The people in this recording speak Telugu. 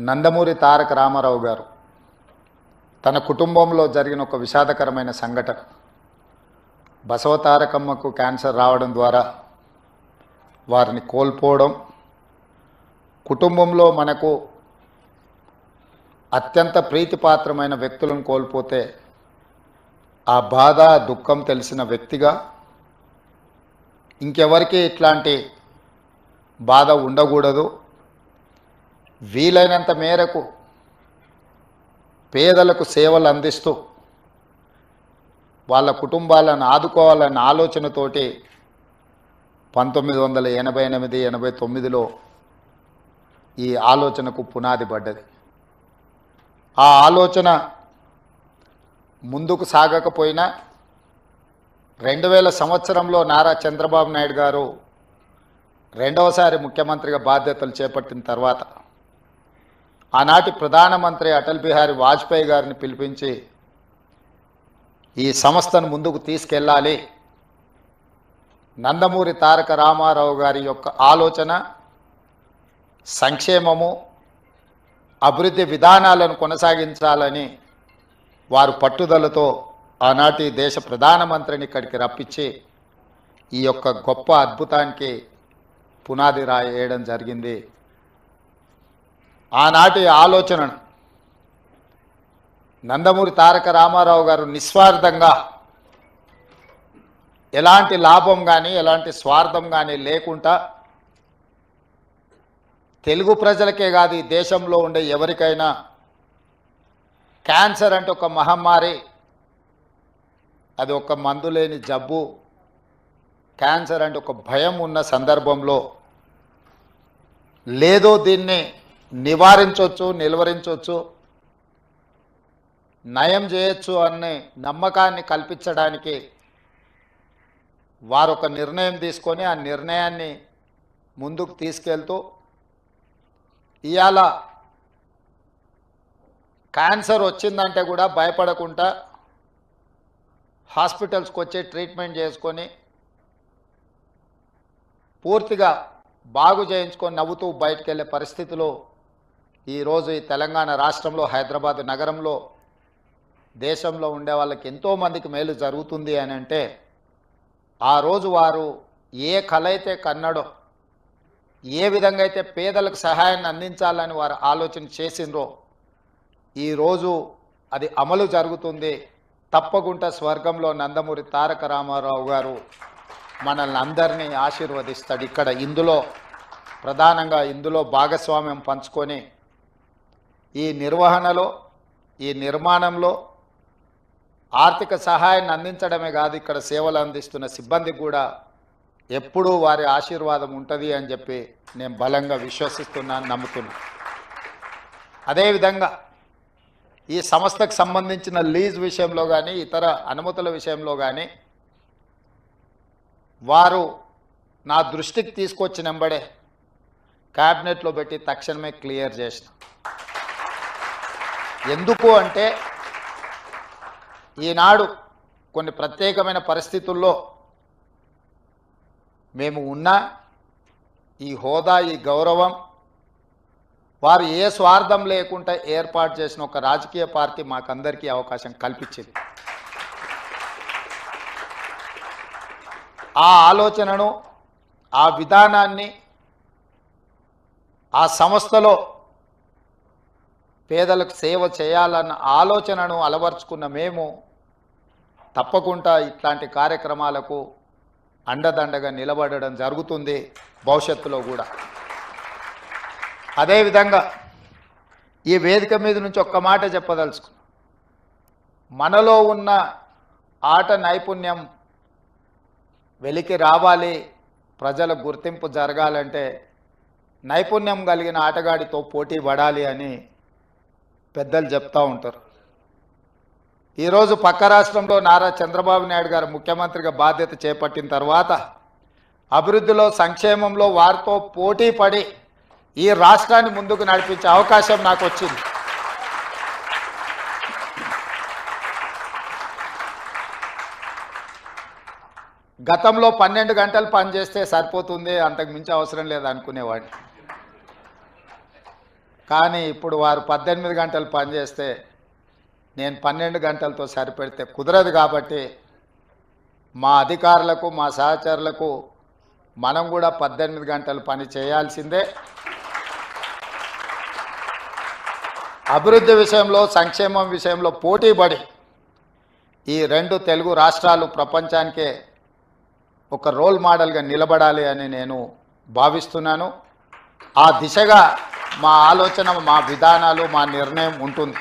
నందమూరి తారక రామారావు గారు తన కుటుంబంలో జరిగిన ఒక విషాదకరమైన సంఘటన. బసవతారకమ్మకు క్యాన్సర్ రావడం ద్వారా వారిని కోల్పోవడం, కుటుంబంలో మనకు అత్యంత ప్రీతిపాత్రమైన వ్యక్తులను కోల్పోతే ఆ బాధ దుఃఖం తెలిసిన వ్యక్తిగా ఇంకెవరికి ఇట్లాంటి బాధ ఉండకూడదు. వీలైనంత మేరకు పేదలకు సేవలు అందిస్తూ వాళ్ళ కుటుంబాలను ఆదుకోవాలన్న ఆలోచనతోటి 1988-89లో ఈ ఆలోచనకు పునాది పడ్డది. ఆ ఆలోచన ముందుకు సాగకపోయినా 2000 సంవత్సరంలో నారా చంద్రబాబు నాయుడు గారు రెండవసారి ముఖ్యమంత్రిగా బాధ్యతలు చేపట్టిన తర్వాత ఆనాటి ప్రధానమంత్రి అటల్ బిహారీ వాజ్పేయి గారిని పిలిపించి ఈ సంస్థను ముందుకు తీసుకెళ్ళాలి, నందమూరి తారక రామారావు గారి యొక్క ఆలోచన సంక్షేమము అభివృద్ధి విధానాలను కొనసాగించాలని వారు పట్టుదలతో ఆనాటి దేశ ప్రధానమంత్రిని ఇక్కడికి రప్పించి ఈ యొక్క గొప్ప అద్భుతానికి పునాది రాయడం జరిగింది. ఆనాటి ఆలోచనను నందమూరి తారక రామారావు గారు నిస్వార్థంగా ఎలాంటి లాభం కానీ ఎలాంటి స్వార్థం కానీ లేకుండా తెలుగు ప్రజలకే కాదు ఈ దేశంలో ఉండే ఎవరికైనా క్యాన్సర్ అంటే ఒక మహమ్మారి, అది ఒక మందు లేని జబ్బు, క్యాన్సర్ అంటే ఒక భయం ఉన్న సందర్భంలో లేదో దీన్ని నివారించవచ్చు, నిలువరించవచ్చు, నయం చేయొచ్చు అనే నమ్మకాన్ని కల్పించడానికి వారు ఒక నిర్ణయం తీసుకొని ఆ నిర్ణయాన్ని ముందుకు తీసుకెళ్తూ ఇవాళ క్యాన్సర్ వచ్చిందంటే కూడా భయపడకుండా హాస్పిటల్స్కి వచ్చి ట్రీట్మెంట్ చేసుకొని పూర్తిగా బాగు చేయించుకొని నవ్వుతూ బయటకు వెళ్ళే పరిస్థితిలో ఈరోజు ఈ తెలంగాణ రాష్ట్రంలో హైదరాబాద్ నగరంలో దేశంలో ఉండే వాళ్ళకి ఎంతోమందికి మేలు జరుగుతుంది అని అంటే ఆ రోజు వారు ఏ కళ అయితే కన్నాడో, ఏ విధంగా అయితే పేదలకు సహాయాన్ని అందించాలని వారు ఆలోచన చేసిండ్రో ఈరోజు అది అమలు జరుగుతుంది. తప్పకుండా స్వర్గంలో నందమూరి తారక రామారావు గారు మనల్ని అందరినీ ఆశీర్వదిస్తాడు. ఇక్కడ ప్రధానంగా ఇందులో భాగస్వామ్యం పంచుకొని ఈ నిర్వహణలో, ఈ నిర్మాణంలో ఆర్థిక సహాయాన్ని అందించడమే కాదు, ఇక్కడ సేవలు అందిస్తున్న సిబ్బందికి కూడా ఎప్పుడూ వారి ఆశీర్వాదం ఉంటుంది అని చెప్పి నేను బలంగా విశ్వసిస్తున్నాను, నమ్ముతున్నాను. అదేవిధంగా ఈ సంస్థకు సంబంధించిన లీజ్ విషయంలో కానీ ఇతర అనుమతుల విషయంలో కానీ వారు నా దృష్టికి తీసుకొచ్చినంబడే క్యాబినెట్లో పెట్టి తక్షణమే క్లియర్ చేసిన. ఎందుకు అంటే ఈనాడు కొన్ని ప్రత్యేకమైన పరిస్థితుల్లో మేము ఉన్న ఈ హోదా, ఈ గౌరవం వారు ఏ స్వార్థం లేకుండా ఏర్పాటు చేసిన ఒక రాజకీయ పార్టీ మాకందరికీ అవకాశం కల్పించింది. ఆ ఆలోచనను, ఆ విధానాన్ని ఆ సంస్థలో పేదలకు సేవ చేయాలన్న ఆలోచనను అలవర్చుకున్న మేము తప్పకుండా ఇట్లాంటి కార్యక్రమాలకు అండదండగా నిలబడడం జరుగుతుంది భవిష్యత్తులో కూడా. అదేవిధంగా ఈ వేదిక మీద నుంచి ఒక్క మాట చెప్పదలుచుకున్నాం. మనలో ఉన్న ఆట నైపుణ్యం వెలికి రావాలి, ప్రజల గుర్తింపు జరగాలంటే నైపుణ్యం కలిగిన ఆటగాడితో పోటీ పడాలి అని పెద్దలు చెప్తూ ఉంటారు. ఈరోజు పక్క రాష్ట్రంలో నారా చంద్రబాబు నాయుడు గారు ముఖ్యమంత్రిగా బాధ్యత చేపట్టిన తర్వాత అభివృద్ధిలో, సంక్షేమంలో వారితో పోటీ పడి ఈ రాష్ట్రాన్ని ముందుకు నడిపించే అవకాశం నాకు వచ్చింది. గతంలో 12 గంటలు పనిచేస్తే సరిపోతుంది, అంతకు మించి అవసరం లేదు అనుకునేవాడిని. కానీ ఇప్పుడు వారు 18 గంటలు పనిచేస్తే నేను 12 గంటలతో సరిపెడితే కుదరదు. కాబట్టి మా అధికారులకు మా సహచరులకు మనం కూడా 18 గంటలు పని చేయాల్సిందే. అభివృద్ధి విషయంలో సంక్షేమం విషయంలో పోటీపడి ఈ 2 తెలుగు రాష్ట్రాలు ప్రపంచానికే ఒక రోల్ మోడల్గా నిలబడాలి అని నేను భావిస్తున్నాను. ఆ దిశగా మా ఆలోచన, మా విధానాలు, మా నిర్ణయం ఉంటుంది.